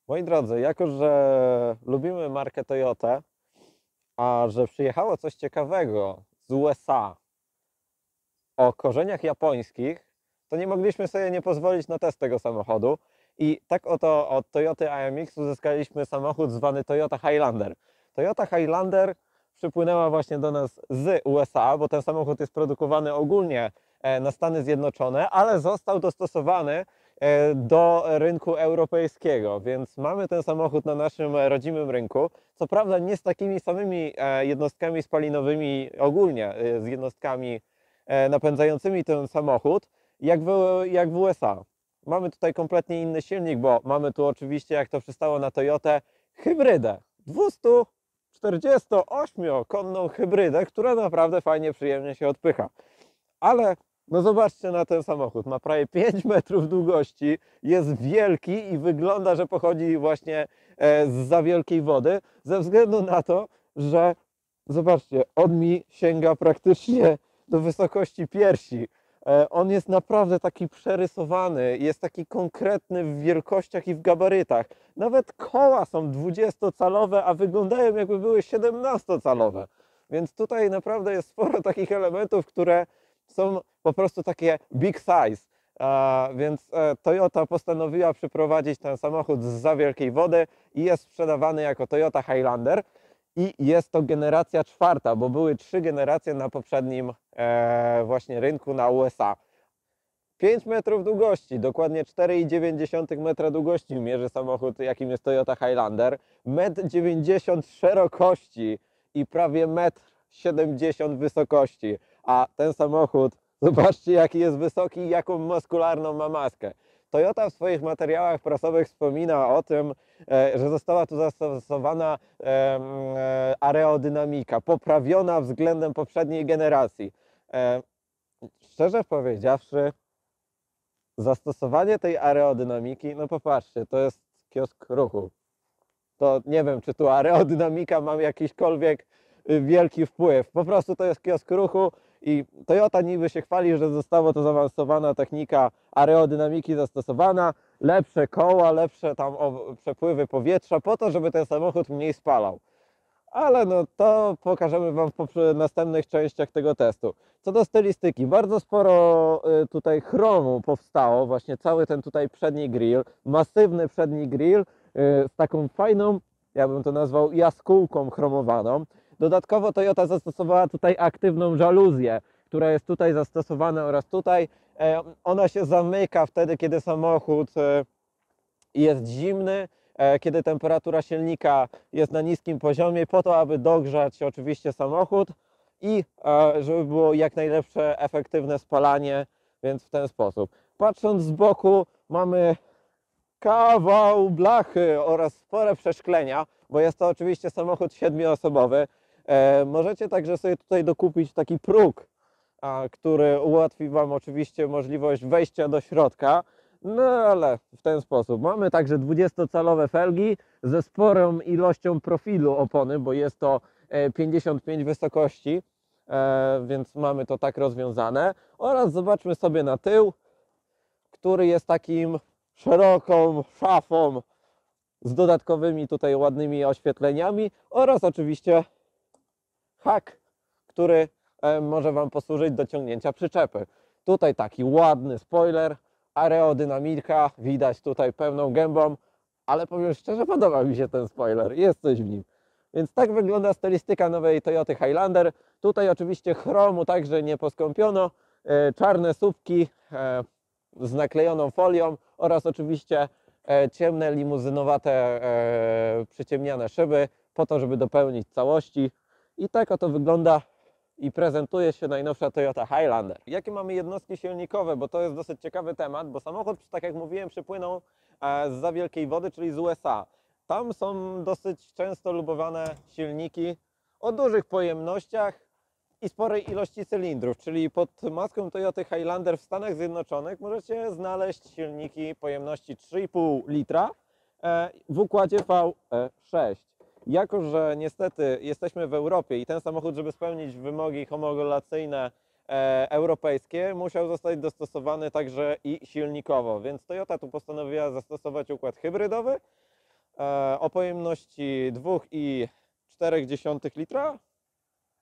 Moi drodzy, jako że lubimy markę Toyota, a że przyjechało coś ciekawego z USA o korzeniach japońskich, to nie mogliśmy sobie nie pozwolić na test tego samochodu. I tak oto od Toyoty AMX uzyskaliśmy samochód zwany Toyota Highlander. Toyota Highlander przypłynęła właśnie do nas z USA, bo ten samochód jest produkowany ogólnie na Stany Zjednoczone, ale został dostosowany do rynku europejskiego, więc mamy ten samochód na naszym rodzimym rynku. Co prawda nie z takimi samymi jednostkami spalinowymi ogólnie, z jednostkami napędzającymi ten samochód, jak w USA. Mamy tutaj kompletnie inny silnik, bo mamy tu oczywiście, jak to przystało na Toyotę, hybrydę. 248-konną hybrydę, która naprawdę fajnie, przyjemnie się odpycha. Ale no zobaczcie na ten samochód, ma prawie 5 metrów długości, jest wielki i wygląda, że pochodzi właśnie zza wielkiej wody, ze względu na to, że zobaczcie, on mi sięga praktycznie do wysokości piersi. On jest naprawdę taki przerysowany, jest taki konkretny w wielkościach i w gabarytach. Nawet koła są 20-calowe, a wyglądają jakby były 17-calowe. Więc tutaj naprawdę jest sporo takich elementów, które są po prostu takie big size. Więc Toyota postanowiła przyprowadzić ten samochód zza wielkiej wody i jest sprzedawany jako Toyota Highlander. I jest to generacja czwarta, bo były 3 generacje na poprzednim właśnie rynku na USA. 5 metrów długości, dokładnie 4,9 metra długości mierzy samochód, jakim jest Toyota Highlander. 1,90 m szerokości i prawie 1,70 m wysokości. A ten samochód, zobaczcie jaki jest wysoki i jaką muskularną ma maskę. Toyota w swoich materiałach prasowych wspomina o tym, że została tu zastosowana aerodynamika, poprawiona względem poprzedniej generacji. Szczerze powiedziawszy, zastosowanie tej aerodynamiki, no popatrzcie, to jest kiosk ruchu. To nie wiem, czy tu aerodynamika ma jakiśkolwiek wielki wpływ. Po prostu to jest kiosk ruchu i Toyota niby się chwali, że została to zaawansowana technika aerodynamiki zastosowana, lepsze koła, lepsze tam przepływy powietrza po to, żeby ten samochód mniej spalał. Ale no to pokażemy Wam w następnych częściach tego testu. Co do stylistyki, bardzo sporo tutaj chromu powstało, właśnie cały ten tutaj przedni grill, masywny przedni grill z taką fajną, ja bym to nazwał jaskółką chromowaną. Dodatkowo Toyota zastosowała tutaj aktywną żaluzję, która jest tutaj zastosowana oraz tutaj. Ona się zamyka wtedy, kiedy samochód jest zimny, kiedy temperatura silnika jest na niskim poziomie, po to, aby dogrzać oczywiście samochód i żeby było jak najlepsze, efektywne spalanie, więc w ten sposób. Patrząc z boku mamy kawał blachy oraz spore przeszklenia, bo jest to oczywiście samochód 7-osobowy. Możecie także sobie tutaj dokupić taki próg, który ułatwi Wam oczywiście możliwość wejścia do środka. No ale w ten sposób. Mamy także 20-calowe felgi ze sporą ilością profilu opony, bo jest to 55 wysokości, więc mamy to tak rozwiązane. Oraz zobaczmy sobie na tył, który jest takim szeroką szafą z dodatkowymi tutaj ładnymi oświetleniami oraz oczywiście hak, który może Wam posłużyć do ciągnięcia przyczepy. Tutaj taki ładny spoiler, aerodynamika, widać tutaj pełną gębą, ale powiem szczerze, podoba mi się ten spoiler, jest coś w nim. Więc tak wygląda stylistyka nowej Toyoty Highlander. Tutaj oczywiście chromu także nie poskąpiono, czarne słupki z naklejoną folią oraz oczywiście ciemne, limuzynowate, przyciemniane szyby po to, żeby dopełnić całości. I tak oto wygląda i prezentuje się najnowsza Toyota Highlander. Jakie mamy jednostki silnikowe, bo to jest dosyć ciekawy temat, bo samochód, tak jak mówiłem, przypłynął zza wielkiej wody, czyli z USA. Tam są dosyć często lubowane silniki o dużych pojemnościach i sporej ilości cylindrów, czyli pod maską Toyoty Highlander w Stanach Zjednoczonych możecie znaleźć silniki pojemności 3,5 litra w układzie V6. Jako że niestety jesteśmy w Europie i ten samochód, żeby spełnić wymogi homologacyjne europejskie, musiał zostać dostosowany także i silnikowo, więc Toyota tu postanowiła zastosować układ hybrydowy, o pojemności 2,4 litra.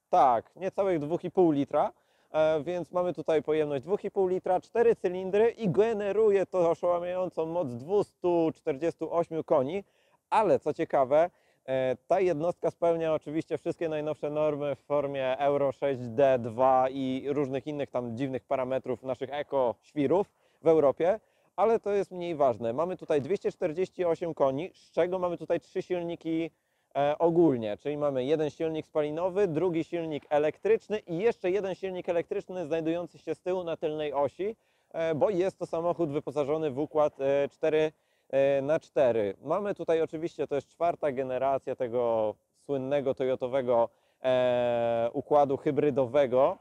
Tak, niecałych 2,5 litra, więc mamy tutaj pojemność 2,5 litra, 4 cylindry i generuje to oszałamiającą moc 248 koni, ale co ciekawe, ta jednostka spełnia oczywiście wszystkie najnowsze normy w formie Euro 6D2 i różnych innych tam dziwnych parametrów naszych eko-świrów w Europie, ale to jest mniej ważne. Mamy tutaj 248 koni, z czego mamy tutaj 3 silniki ogólnie, czyli mamy jeden silnik spalinowy, drugi silnik elektryczny i jeszcze jeden silnik elektryczny znajdujący się z tyłu na tylnej osi, bo jest to samochód wyposażony w układ 4x4. Mamy tutaj oczywiście, to jest czwarta generacja tego słynnego toyotowego układu hybrydowego.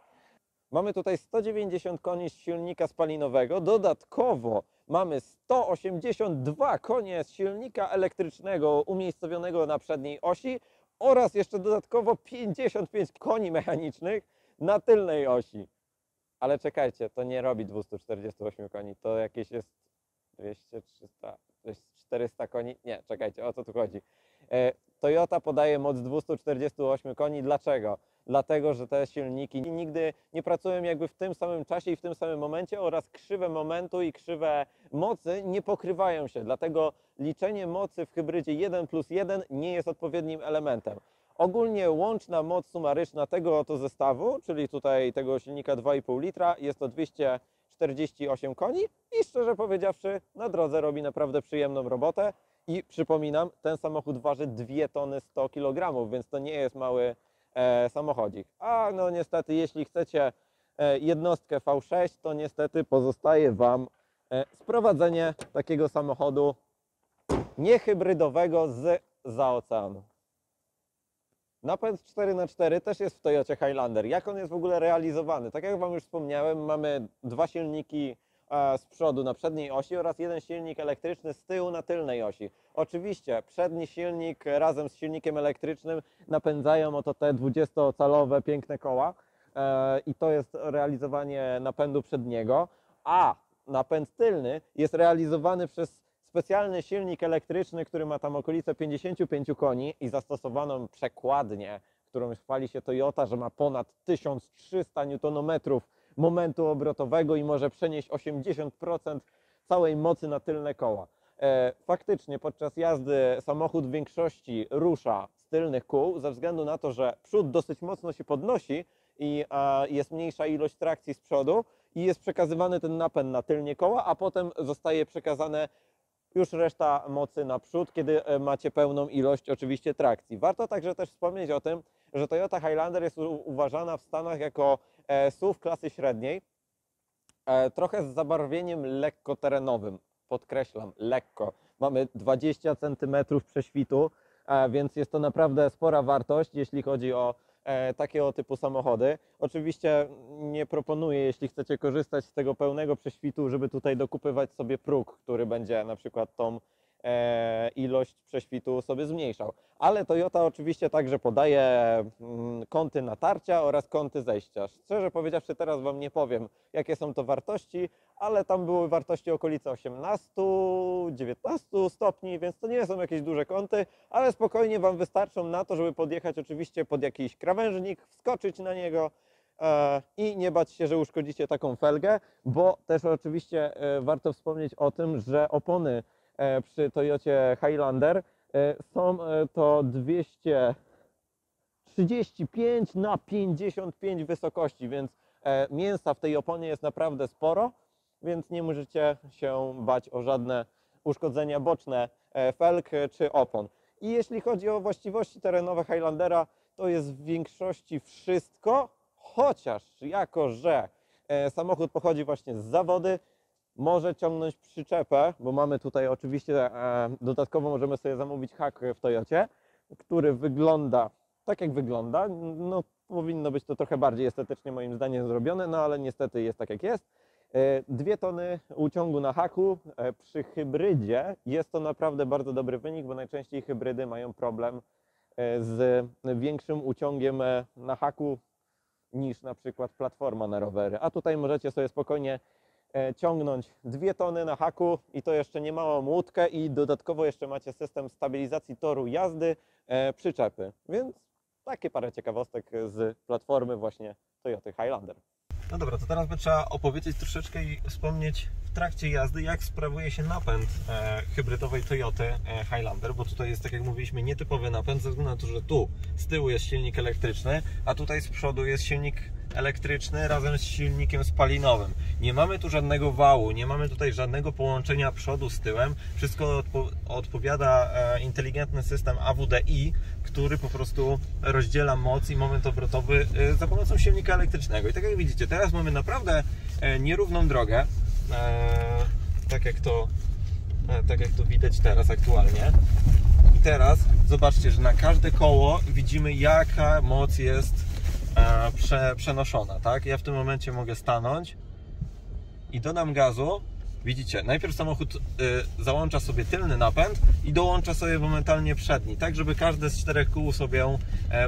Mamy tutaj 190 koni z silnika spalinowego, dodatkowo mamy 182 konie z silnika elektrycznego umiejscowionego na przedniej osi oraz jeszcze dodatkowo 55 koni mechanicznych na tylnej osi. Ale czekajcie, to nie robi 248 koni, to jakieś jest 200, 300, to jest 400 koni. Nie, czekajcie, o co tu chodzi? Toyota podaje moc 248 koni. Dlaczego? Dlatego, że te silniki nigdy nie pracują jakby w tym samym czasie i w tym samym momencie oraz krzywe momentu i krzywe mocy nie pokrywają się. Dlatego liczenie mocy w hybrydzie 1+1 nie jest odpowiednim elementem. Ogólnie łączna moc sumaryczna tego oto zestawu, czyli tutaj tego silnika 2,5 litra, jest to 248 koni i szczerze powiedziawszy na drodze robi naprawdę przyjemną robotę. I przypominam, ten samochód waży 2 tony 100 kg, więc to nie jest mały samochodzik. A no niestety, jeśli chcecie jednostkę V6, to niestety pozostaje Wam sprowadzenie takiego samochodu niehybrydowego zza oceanu. Napęd 4x4 też jest w Toyocie Highlander. Jak on jest w ogóle realizowany? Tak jak Wam już wspomniałem, mamy dwa silniki z przodu na przedniej osi oraz jeden silnik elektryczny z tyłu na tylnej osi. Oczywiście przedni silnik razem z silnikiem elektrycznym napędzają oto te 20-calowe piękne koła i to jest realizowanie napędu przedniego, a napęd tylny jest realizowany przez specjalny silnik elektryczny, który ma tam okolice 55 koni i zastosowaną przekładnię, którą chwali się Toyota, że ma ponad 1300 Nm momentu obrotowego i może przenieść 80% całej mocy na tylne koła. Faktycznie podczas jazdy samochód w większości rusza z tylnych kół ze względu na to, że przód dosyć mocno się podnosi i jest mniejsza ilość trakcji z przodu i jest przekazywany ten napęd na tylnie koła, a potem zostaje przekazane już reszta mocy naprzód, kiedy macie pełną ilość oczywiście trakcji. Warto także też wspomnieć o tym, że Toyota Highlander jest uważana w Stanach jako SUV klasy średniej, trochę z zabarwieniem lekko terenowym, podkreślam, lekko. Mamy 20 cm prześwitu, więc jest to naprawdę spora wartość, jeśli chodzi o takiego typu samochody. Oczywiście nie proponuję, jeśli chcecie korzystać z tego pełnego prześwitu, żeby tutaj dokupywać sobie próg, który będzie na przykład tą ilość prześwitu sobie zmniejszał. Ale Toyota oczywiście także podaje kąty natarcia oraz kąty zejścia. Szczerze powiedziawszy, teraz Wam nie powiem, jakie są to wartości, ale tam były wartości okolice 18-19 stopni, więc to nie są jakieś duże kąty, ale spokojnie Wam wystarczą na to, żeby podjechać oczywiście pod jakiś krawężnik, wskoczyć na niego i nie bać się, że uszkodzicie taką felgę, bo też oczywiście warto wspomnieć o tym, że opony przy Toyocie Highlander są to 235 na 55 wysokości, więc mięsa w tej oponie jest naprawdę sporo, więc nie możecie się bać o żadne uszkodzenia boczne felg czy opon. I jeśli chodzi o właściwości terenowe Highlandera, to jest w większości wszystko, chociaż jako że samochód pochodzi właśnie z zawody, może ciągnąć przyczepę, bo mamy tutaj oczywiście dodatkowo możemy sobie zamówić hak w Toyocie, który wygląda tak jak wygląda. No, powinno być to trochę bardziej estetycznie moim zdaniem zrobione, no ale niestety jest tak jak jest. 2 tony uciągu na haku. Przy hybrydzie jest to naprawdę bardzo dobry wynik, bo najczęściej hybrydy mają problem z większym uciągiem na haku niż na przykład platforma na rowery. A tutaj możecie sobie spokojnie ciągnąć 2 tony na haku i to jeszcze nie małą łódkę i dodatkowo jeszcze macie system stabilizacji toru jazdy, przyczepy. Więc takie parę ciekawostek z platformy właśnie Toyoty Highlander. No dobra, to teraz by trzeba opowiedzieć troszeczkę i wspomnieć w trakcie jazdy, jak sprawuje się napęd hybrydowej Toyoty Highlander, bo tutaj jest, tak jak mówiliśmy, nietypowy napęd, ze względu na to, że tu z tyłu jest silnik elektryczny, a tutaj z przodu jest silnik elektryczny razem z silnikiem spalinowym. Nie mamy tu żadnego wału, nie mamy tutaj żadnego połączenia przodu z tyłem. Wszystko odpowiada inteligentny system AWD-I, który po prostu rozdziela moc i moment obrotowy za pomocą silnika elektrycznego. I tak jak widzicie, teraz mamy naprawdę nierówną drogę, tak jak to widać teraz aktualnie. I teraz zobaczcie, że na każde koło widzimy, jaka moc jest przenoszona, tak? Ja w tym momencie mogę stanąć i dodam gazu. Widzicie, najpierw samochód załącza sobie tylny napęd i dołącza sobie momentalnie przedni, tak żeby każde z 4 kół sobie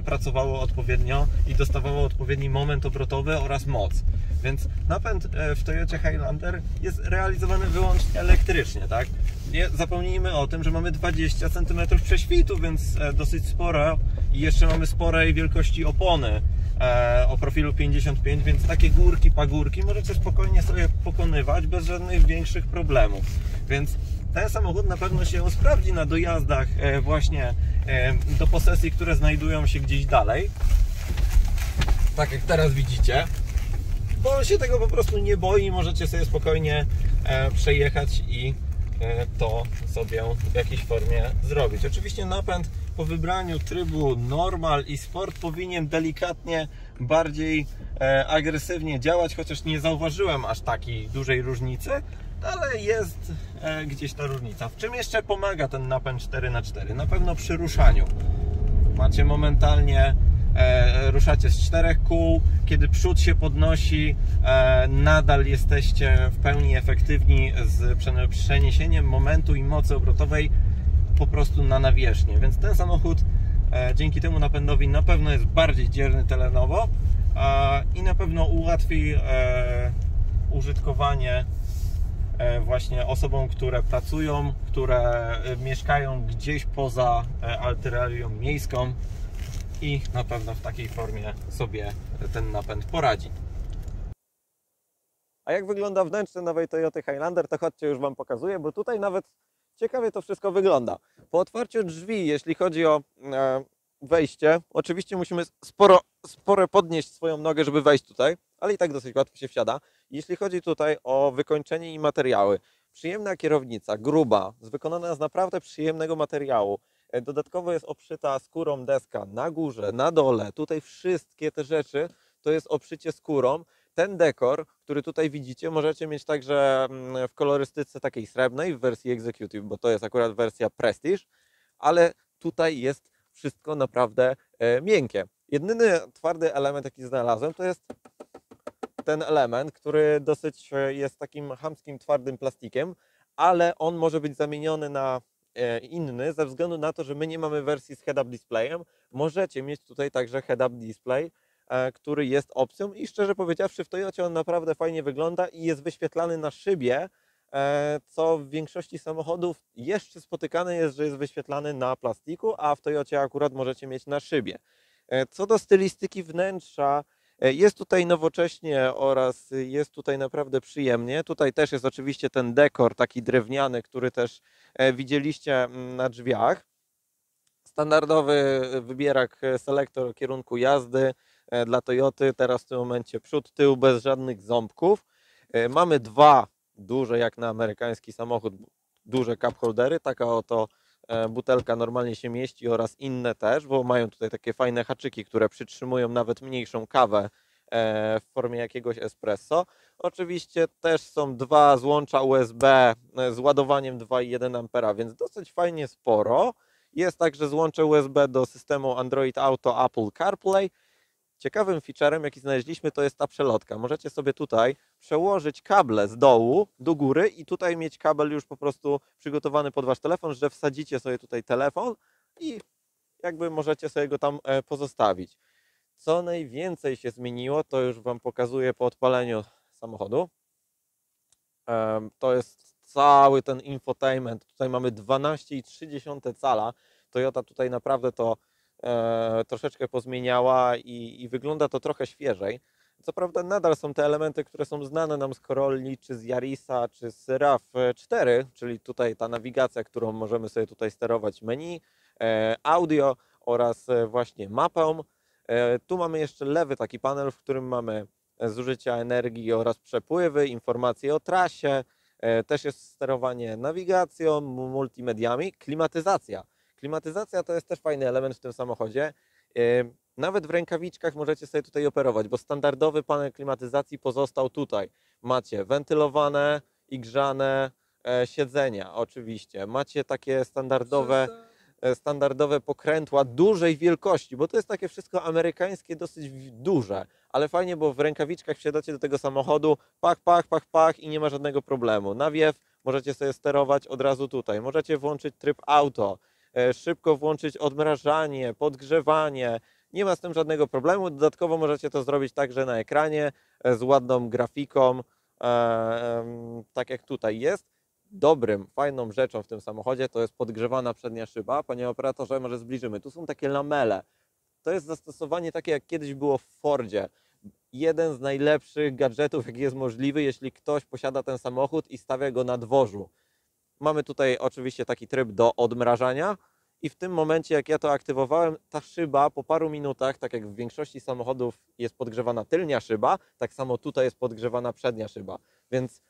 pracowało odpowiednio i dostawało odpowiedni moment obrotowy oraz moc. Więc napęd w Toyocie Highlander jest realizowany wyłącznie elektrycznie, tak? Nie zapomnijmy o tym, że mamy 20 cm prześwitu, więc dosyć sporo i jeszcze mamy sporej wielkości opony o profilu 55, więc takie górki, pagórki możecie spokojnie sobie pokonywać bez żadnych większych problemów. Więc ten samochód na pewno się sprawdzi na dojazdach właśnie do posesji, które znajdują się gdzieś dalej. Tak jak teraz widzicie. Bo on się tego po prostu nie boi, możecie sobie spokojnie przejechać i to sobie w jakiejś formie zrobić. Oczywiście napęd po wybraniu trybu normal i sport powinien delikatnie bardziej agresywnie działać, chociaż nie zauważyłem aż takiej dużej różnicy, ale jest gdzieś ta różnica. W czym jeszcze pomaga ten napęd 4x4? Na pewno przy ruszaniu. Macie momentalnie ruszacie z 4 kół, kiedy przód się podnosi, nadal jesteście w pełni efektywni z przeniesieniem momentu i mocy obrotowej po prostu na nawierzchnię, więc ten samochód dzięki temu napędowi na pewno jest bardziej dzierny terenowo i na pewno ułatwi użytkowanie właśnie osobom, które pracują, które mieszkają gdzieś poza arterią miejską i na pewno w takiej formie sobie ten napęd poradzi. A jak wygląda wnętrze nowej Toyoty Highlander, to chodźcie, już Wam pokazuję, bo tutaj nawet ciekawie to wszystko wygląda. Po otwarciu drzwi, jeśli chodzi o wejście, oczywiście musimy sporo podnieść swoją nogę, żeby wejść tutaj, ale i tak dosyć łatwo się wsiada. Jeśli chodzi tutaj o wykończenie i materiały, przyjemna kierownica, gruba, wykonana z naprawdę przyjemnego materiału. Dodatkowo jest obszyta skórą deska na górze, na dole. Tutaj wszystkie te rzeczy to jest obszycie skórą. Ten dekor, który tutaj widzicie, możecie mieć także w kolorystyce takiej srebrnej w wersji Executive, bo to jest akurat wersja Prestige, ale tutaj jest wszystko naprawdę miękkie. Jedyny twardy element, jaki znalazłem, to jest ten element, który dosyć jest takim chamskim, twardym plastikiem, ale on może być zamieniony na inny, ze względu na to, że my nie mamy wersji z head-up displayem. Możecie mieć tutaj także head-up display, który jest opcją i szczerze powiedziawszy w Toyocie on naprawdę fajnie wygląda i jest wyświetlany na szybie, co w większości samochodów jeszcze spotykane jest, że jest wyświetlany na plastiku, a w Toyocie akurat możecie mieć na szybie. Co do stylistyki wnętrza, jest tutaj nowocześnie oraz jest tutaj naprawdę przyjemnie. Tutaj też jest oczywiście ten dekor taki drewniany, który też widzieliście na drzwiach. Standardowy wybierak selektor kierunku jazdy dla Toyoty. Teraz w tym momencie przód, tył bez żadnych ząbków. Mamy dwa duże, jak na amerykański samochód, duże cup holdery. Taka oto butelka normalnie się mieści oraz inne też, bo mają tutaj takie fajne haczyki, które przytrzymują nawet mniejszą kawę w formie jakiegoś espresso. Oczywiście też są dwa złącza USB z ładowaniem 2,1 A, więc dosyć fajnie sporo. Jest także złącze USB do systemu Android Auto, Apple CarPlay. Ciekawym featurem, jaki znaleźliśmy, to jest ta przelotka. Możecie sobie tutaj przełożyć kable z dołu do góry i tutaj mieć kabel już po prostu przygotowany pod Wasz telefon, że wsadzicie sobie tutaj telefon i jakby możecie sobie go tam pozostawić. Co najwięcej się zmieniło, to już Wam pokazuję po odpaleniu samochodu. To jest cały ten infotainment. Tutaj mamy 12,3 cala. Toyota tutaj naprawdę to troszeczkę pozmieniała i wygląda to trochę świeżej. Co prawda nadal są te elementy, które są znane nam z Corolli, czy z Yarisa, czy z RAV4, czyli tutaj ta nawigacja, którą możemy sobie tutaj sterować menu, audio oraz właśnie mapę. Tu mamy jeszcze lewy taki panel, w którym mamy zużycia energii oraz przepływy, informacje o trasie, też jest sterowanie nawigacją, multimediami, klimatyzacja. Klimatyzacja to jest też fajny element w tym samochodzie. Nawet w rękawiczkach możecie sobie tutaj operować, bo standardowy panel klimatyzacji pozostał tutaj. Macie wentylowane i grzane siedzenia oczywiście. Macie takie standardowe pokrętła dużej wielkości, bo to jest takie wszystko amerykańskie, dosyć duże, ale fajnie, bo w rękawiczkach wsiadacie do tego samochodu, pach, pach, pach, pach i nie ma żadnego problemu. Nawiew możecie sobie sterować od razu tutaj. Możecie włączyć tryb auto, szybko włączyć odmrażanie, podgrzewanie. Nie ma z tym żadnego problemu. Dodatkowo możecie to zrobić także na ekranie z ładną grafiką, tak jak tutaj jest. Fajną rzeczą w tym samochodzie to jest podgrzewana przednia szyba. Panie operatorze, może zbliżymy. Tu są takie lamele. To jest zastosowanie takie, jak kiedyś było w Fordzie. Jeden z najlepszych gadżetów, jaki jest możliwy, jeśli ktoś posiada ten samochód i stawia go na dworzu. Mamy tutaj oczywiście taki tryb do odmrażania i w tym momencie, jak ja to aktywowałem, ta szyba po paru minutach, tak jak w większości samochodów jest podgrzewana tylnia szyba, tak samo tutaj jest podgrzewana przednia szyba. Więc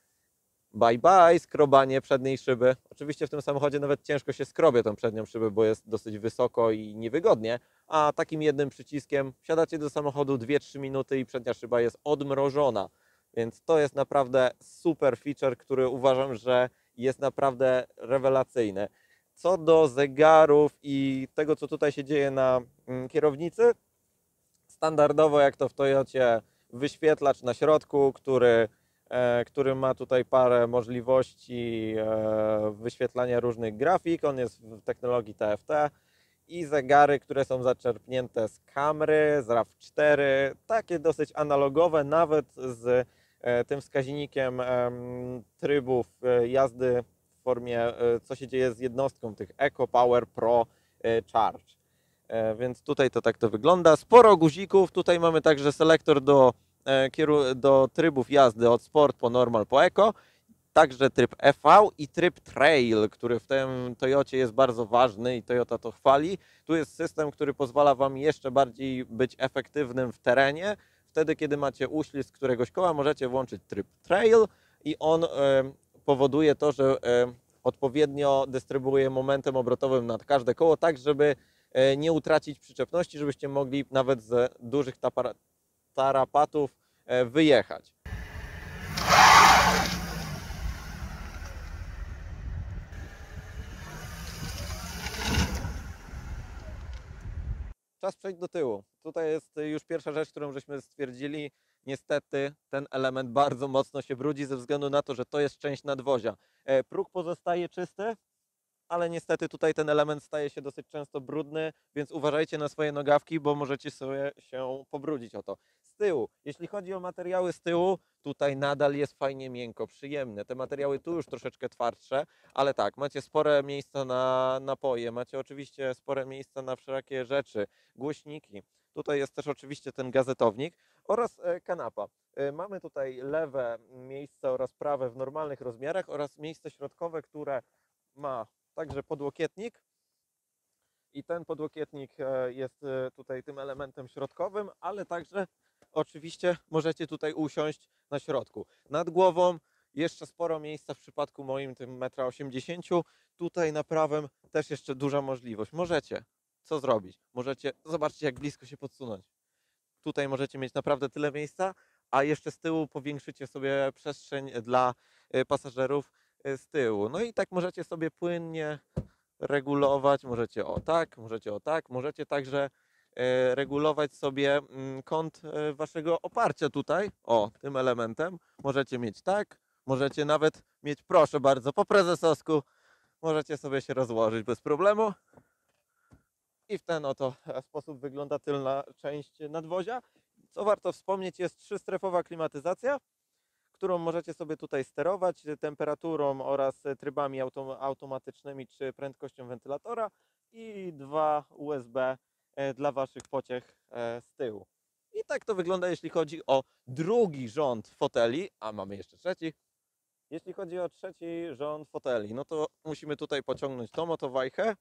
bye bye skrobanie przedniej szyby. Oczywiście w tym samochodzie nawet ciężko się skrobie tą przednią szybę, bo jest dosyć wysoko i niewygodnie, a takim jednym przyciskiem wsiadacie do samochodu 2-3 minuty i przednia szyba jest odmrożona. Więc to jest naprawdę super feature, który uważam, że jest naprawdę rewelacyjny. Co do zegarów i tego, co tutaj się dzieje na kierownicy, standardowo jak to w Toyocie wyświetlacz na środku, który ma tutaj parę możliwości wyświetlania różnych grafik. On jest w technologii TFT i zegary, które są zaczerpnięte z kamery, z RAV4, takie dosyć analogowe, nawet z tym wskaźnikiem trybów jazdy w formie, co się dzieje z jednostką tych Eco Power Pro Charge. Więc tutaj to tak to wygląda. Sporo guzików. Tutaj mamy także selektor do trybów jazdy od Sport po Normal po Eco. Także tryb EV i tryb Trail, który w tym Toyocie jest bardzo ważny i Toyota to chwali. Tu jest system, który pozwala Wam jeszcze bardziej być efektywnym w terenie. Wtedy, kiedy macie uślizg któregoś koła, możecie włączyć tryb Trail i on powoduje to, że odpowiednio dystrybuuje momentem obrotowym na każde koło, tak żeby nie utracić przyczepności, żebyście mogli nawet z dużych tarapatów wyjechać. Czas przejść do tyłu. Tutaj jest już pierwsza rzecz, którą żeśmy stwierdzili. Niestety ten element bardzo mocno się brudzi ze względu na to, że to jest część nadwozia. Próg pozostaje czysty, ale niestety tutaj ten element staje się dosyć często brudny, więc uważajcie na swoje nogawki, bo możecie sobie się pobrudzić o to. Z tyłu, jeśli chodzi o materiały z tyłu, tutaj nadal jest fajnie miękko, przyjemne. Te materiały tu już troszeczkę twardsze, ale tak, macie spore miejsca na napoje, macie oczywiście spore miejsca na wszelakie rzeczy, głośniki. Tutaj jest też oczywiście ten gazetownik oraz kanapa. Mamy tutaj lewe miejsce oraz prawe w normalnych rozmiarach oraz miejsce środkowe, które ma także podłokietnik i ten podłokietnik jest tutaj tym elementem środkowym, ale także oczywiście możecie tutaj usiąść na środku. Nad głową jeszcze sporo miejsca w przypadku moim tym 1,80 m. Tutaj na prawym też jeszcze duża możliwość. Możecie co zrobić? Możecie, zobaczcie jak blisko się podsunąć. Tutaj możecie mieć naprawdę tyle miejsca, a jeszcze z tyłu powiększycie sobie przestrzeń dla pasażerów z tyłu. No i tak możecie sobie płynnie regulować, możecie o tak, możecie także regulować sobie kąt waszego oparcia tutaj, o, tym elementem. Możecie mieć tak, możecie nawet mieć, proszę bardzo, po prezesowsku, możecie sobie się rozłożyć bez problemu. I w ten oto sposób wygląda tylna część nadwozia. Co warto wspomnieć, jest trzystrefowa klimatyzacja, którą możecie sobie tutaj sterować temperaturą oraz trybami automatycznymi czy prędkością wentylatora i 2 USB dla Waszych pociech z tyłu. I tak to wygląda, jeśli chodzi o drugi rząd foteli, a mamy jeszcze trzeci. Jeśli chodzi o trzeci rząd foteli, no to musimy tutaj pociągnąć tą oto wajchę,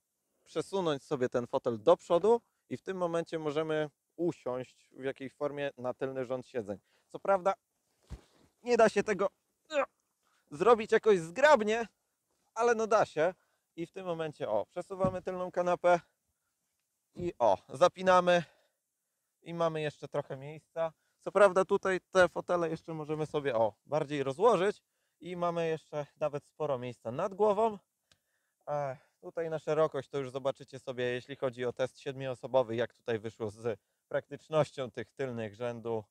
przesunąć sobie ten fotel do przodu i w tym momencie możemy usiąść w jakiejś formie na tylny rząd siedzeń. Co prawda nie da się tego zrobić jakoś zgrabnie, ale no da się. I w tym momencie przesuwamy tylną kanapę i zapinamy i mamy jeszcze trochę miejsca. Co prawda tutaj te fotele jeszcze możemy sobie bardziej rozłożyć i mamy jeszcze nawet sporo miejsca nad głową. Tutaj na szerokość to już zobaczycie sobie, jeśli chodzi o test 7-osobowy, jak tutaj wyszło z praktycznością tych tylnych rzędu,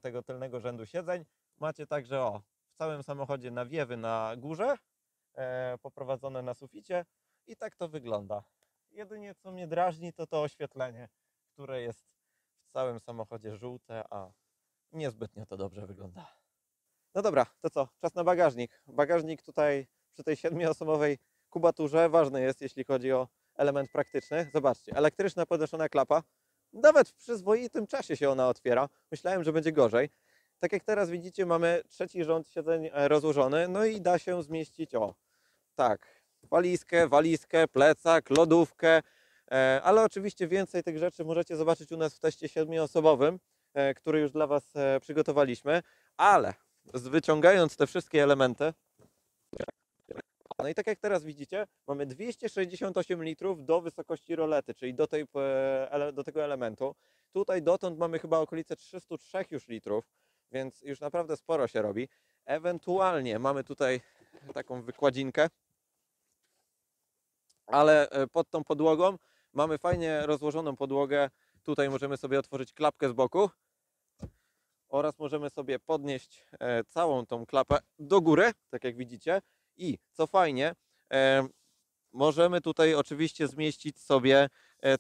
tego tylnego rzędu siedzeń. Macie także w całym samochodzie nawiewy na górze, poprowadzone na suficie i tak to wygląda. Jedynie co mnie drażni to oświetlenie, które jest w całym samochodzie żółte, a niezbytnio to dobrze wygląda. No dobra, to co? Czas na bagażnik. Bagażnik tutaj przy tej 7-osobowej kubaturze ważny jest, jeśli chodzi o element praktyczny. Zobaczcie, elektryczna podnoszona klapa. Nawet w przyzwoitym czasie się ona otwiera. Myślałem, że będzie gorzej. Tak jak teraz widzicie, mamy trzeci rząd siedzeń rozłożony, no i da się zmieścić tak, walizkę, plecak, lodówkę, ale oczywiście więcej tych rzeczy możecie zobaczyć u nas w teście 7-osobowym, który już dla Was przygotowaliśmy, ale wyciągając te wszystkie elementy, no i tak jak teraz widzicie, mamy 268 litrów do wysokości rolety, czyli do tego elementu. Tutaj dotąd mamy chyba okolice 303 już litrów, więc już naprawdę sporo się robi. Ewentualnie mamy tutaj taką wykładzinkę, ale pod tą podłogą mamy fajnie rozłożoną podłogę. Tutaj możemy sobie otworzyć klapkę z boku oraz możemy sobie podnieść całą tą klapę do góry, tak jak widzicie. I co fajnie, możemy tutaj oczywiście zmieścić sobie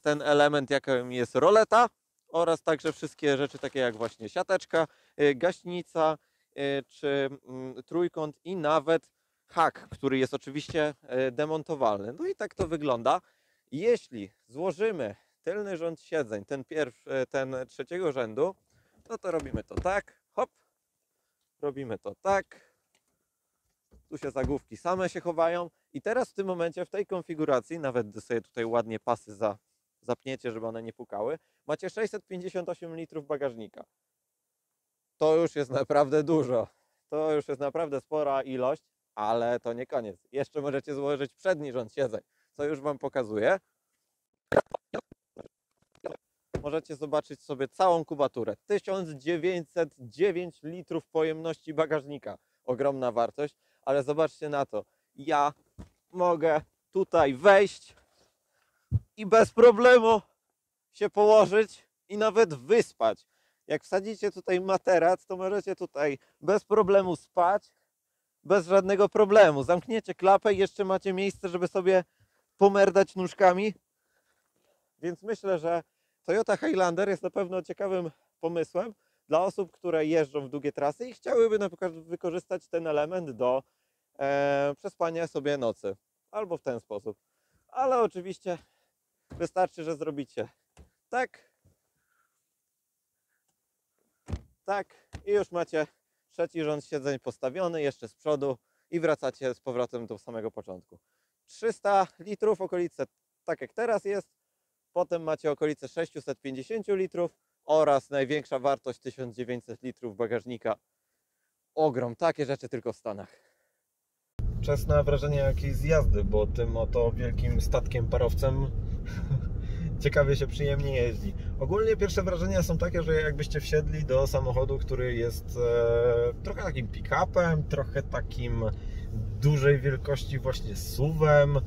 ten element, jakim jest roleta oraz także wszystkie rzeczy takie jak właśnie siateczka, gaśnica czy trójkąt i nawet hak, który jest oczywiście demontowalny. No i tak to wygląda. Jeśli złożymy tylny rząd siedzeń, ten trzeciego rzędu, no to robimy to tak, hop, robimy to tak. Tu się zagłówki same się chowają i teraz w tym momencie, w tej konfiguracji, nawet sobie tutaj ładnie pasy zapniecie, żeby one nie pukały, macie 658 litrów bagażnika. To już jest naprawdę dużo. To już jest naprawdę spora ilość, ale to nie koniec. Jeszcze możecie złożyć przedni rząd siedzeń, co już Wam pokazuję. Możecie zobaczyć sobie całą kubaturę. 1909 litrów pojemności bagażnika. Ogromna wartość. Ale zobaczcie na to, ja mogę tutaj wejść i bez problemu się położyć i nawet wyspać. Jak wsadzicie tutaj materac, to możecie tutaj bez problemu spać, bez żadnego problemu. Zamkniecie klapę i jeszcze macie miejsce, żeby sobie pomerdać nóżkami. Więc myślę, że Toyota Highlander jest na pewno ciekawym pomysłem dla osób, które jeżdżą w długie trasy i chciałyby na przykład wykorzystać ten element do przespania sobie nocy. Albo w ten sposób. Ale oczywiście wystarczy, że zrobicie tak, tak i już macie trzeci rząd siedzeń postawiony jeszcze z przodu i wracacie z powrotem do samego początku. 300 litrów, okolice tak jak teraz jest. Potem macie okolice 650 litrów oraz największa wartość 1900 litrów bagażnika. Ogrom, takie rzeczy tylko w Stanach. Czas na wrażenie jakiejś z jazdy, bo tym oto wielkim statkiem, parowcem ciekawie się przyjemnie jeździ. Ogólnie pierwsze wrażenia są takie, że jakbyście wsiedli do samochodu, który jest trochę takim pick-upem, trochę takim dużej wielkości właśnie SUV-em.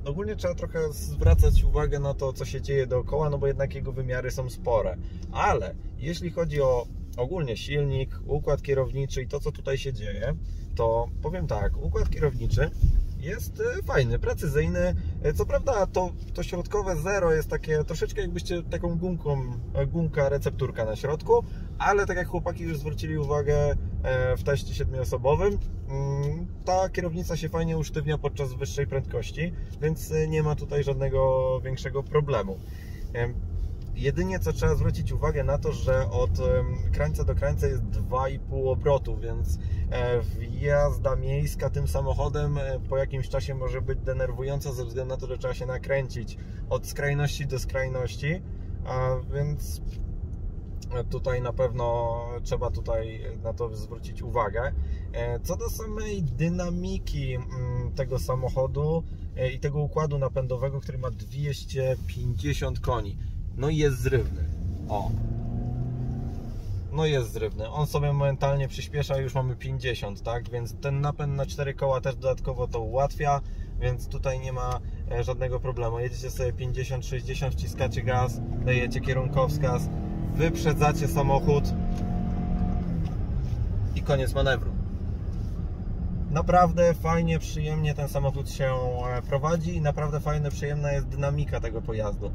Ogólnie trzeba trochę zwracać uwagę na to, co się dzieje dookoła, no bo jednak jego wymiary są spore. Ale jeśli chodzi o ogólnie silnik, układ kierowniczy i to, co tutaj się dzieje, to powiem tak, układ kierowniczy jest fajny, precyzyjny. Co prawda to środkowe zero jest takie troszeczkę jakbyście taką gumka recepturka na środku, ale tak jak chłopaki już zwrócili uwagę w teście 7-osobowym, ta kierownica się fajnie usztywnia podczas wyższej prędkości, więc nie ma tutaj żadnego większego problemu. Jedynie co trzeba zwrócić uwagę na to, że od krańca do krańca jest 2,5 obrotu, więc jazda miejska tym samochodem po jakimś czasie może być denerwująca ze względu na to, że trzeba się nakręcić od skrajności do skrajności, więc tutaj na pewno trzeba na to zwrócić uwagę. Co do samej dynamiki tego samochodu i tego układu napędowego, który ma 250 koni, no i jest zrywny. O! No jest zrywny. On sobie momentalnie przyspiesza, już mamy 50, tak? Więc ten napęd na 4 koła też dodatkowo to ułatwia, więc tutaj nie ma żadnego problemu. Jedziecie sobie 50-60, wciskacie gaz, dajecie kierunkowskaz, wyprzedzacie samochód i koniec manewru. Naprawdę fajnie, przyjemnie ten samochód się prowadzi i naprawdę fajna, przyjemna jest dynamika tego pojazdu.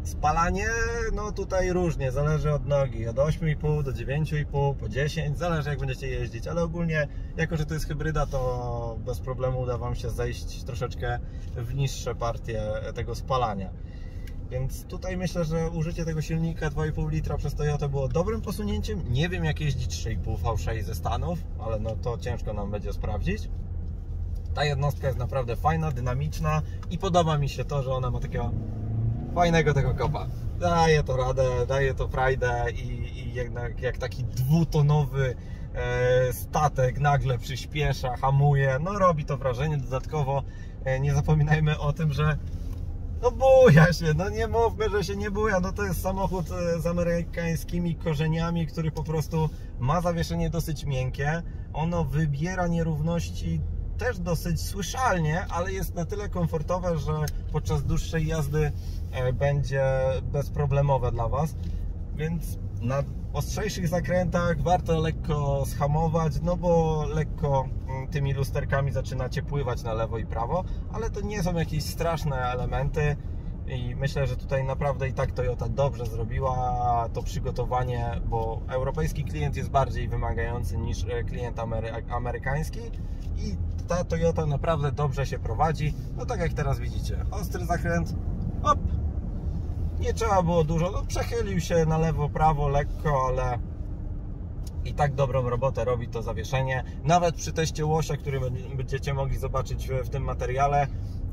Spalanie, no tutaj różnie, zależy od nogi, od 8,5 do 9,5, po 10, zależy jak będziecie jeździć, ale ogólnie, jako że to jest hybryda, to bez problemu uda Wam się zejść troszeczkę w niższe partie tego spalania. Więc tutaj myślę, że użycie tego silnika 2,5 litra przez Toyota było dobrym posunięciem. Nie wiem jak jeździć 3,5 V6 ze Stanów, ale no to ciężko nam będzie sprawdzić. Ta jednostka jest naprawdę fajna, dynamiczna i podoba mi się to, że ona ma takiego fajnego tego kopa. Daje to radę, daje to frajdę i jak taki dwutonowy statek nagle przyspiesza, hamuje, no robi to wrażenie. Dodatkowo nie zapominajmy o tym, że no buja się, no nie mówmy, że się nie buja, no to jest samochód z amerykańskimi korzeniami, który po prostu ma zawieszenie dosyć miękkie, ono wybiera nierówności też dosyć słyszalnie, ale jest na tyle komfortowe, że podczas dłuższej jazdy będzie bezproblemowe dla Was, więc na ostrzejszych zakrętach warto lekko zhamować, no bo lekko tymi lusterkami zaczynacie pływać na lewo i prawo, ale to nie są jakieś straszne elementy i myślę, że tutaj naprawdę i tak Toyota dobrze zrobiła to przygotowanie, bo europejski klient jest bardziej wymagający niż klient amerykański i ta Toyota naprawdę dobrze się prowadzi. No tak jak teraz widzicie, ostry zakręt, hop, nie trzeba było dużo, no, przechylił się na lewo, prawo lekko, ale i tak dobrą robotę robi to zawieszenie. Nawet przy teście łosia, który będziecie mogli zobaczyć w tym materiale,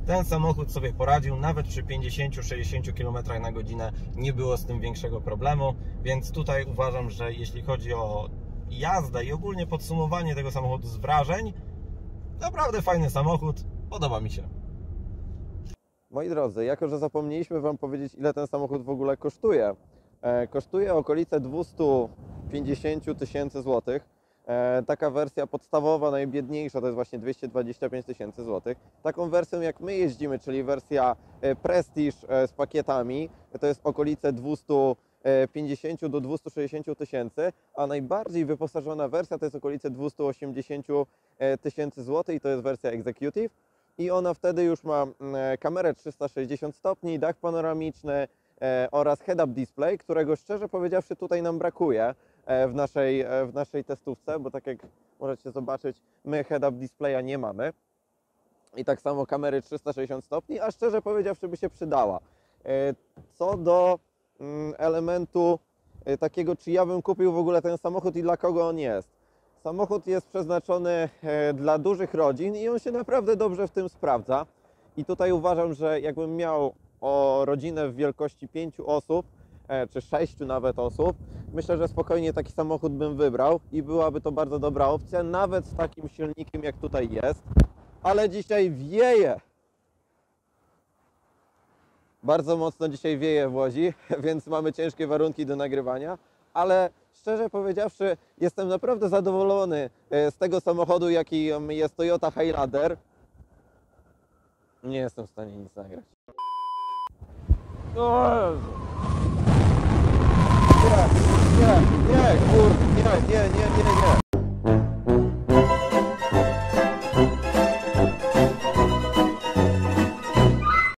ten samochód sobie poradził, nawet przy 50-60 km na godzinę nie było z tym większego problemu, więc tutaj uważam, że jeśli chodzi o jazdę i ogólnie podsumowanie tego samochodu z wrażeń, naprawdę fajny samochód, podoba mi się. Moi drodzy, jako że zapomnieliśmy Wam powiedzieć, ile ten samochód w ogóle kosztuje. Kosztuje okolice 250 tysięcy złotych. Taka wersja podstawowa, najbiedniejsza, to jest właśnie 225 tysięcy złotych. Taką wersją jak my jeździmy, czyli wersja Prestige z pakietami, to jest okolice 250 do 260 tysięcy, a najbardziej wyposażona wersja to jest okolice 280 tysięcy złotych i to jest wersja Executive. I ona wtedy już ma kamerę 360 stopni, dach panoramiczny oraz head-up display, którego szczerze powiedziawszy tutaj nam brakuje w naszej testówce, bo tak jak możecie zobaczyć, my head-up displaya nie mamy. I tak samo kamery 360 stopni, a szczerze powiedziawszy by się przydała. Co do elementu takiego, czy ja bym kupił w ogóle ten samochód i dla kogo on jest. Samochód jest przeznaczony dla dużych rodzin i on się naprawdę dobrze w tym sprawdza. I tutaj uważam, że jakbym miał rodzinę w wielkości 5 osób, czy 6 nawet osób, myślę, że spokojnie taki samochód bym wybrał i byłaby to bardzo dobra opcja, nawet z takim silnikiem jak tutaj jest. Ale dzisiaj wieje! Bardzo mocno dzisiaj wieje w Łodzi, więc mamy ciężkie warunki do nagrywania, ale szczerze powiedziawszy, jestem naprawdę zadowolony z tego samochodu, jaki jest Toyota Highlander. Nie jestem w stanie nic nagrać. O Jezu. Nie, kurde, nie.